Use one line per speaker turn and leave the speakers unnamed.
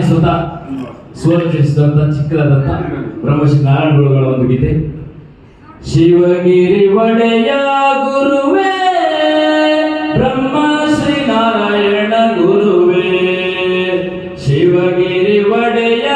ಸ್ವತಃ ಸ್ವರಚಿಸಿದಂತ ಚಿಕ್ಕದಾದಂತ ಬ್ರಹ್ಮಶ್ರೀ ನಾರಾಯಣ ಗುರುಗಳ ಒಂದು ಗೀತೆ. ಶಿವಗಿರಿ ಒಡೆಯ ಗುರುವೇ ಬ್ರಹ್ಮಶ್ರೀ ನಾರಾಯಣ ಗುರುವೇ, ಶಿವಗಿರಿ ಒಡೆಯ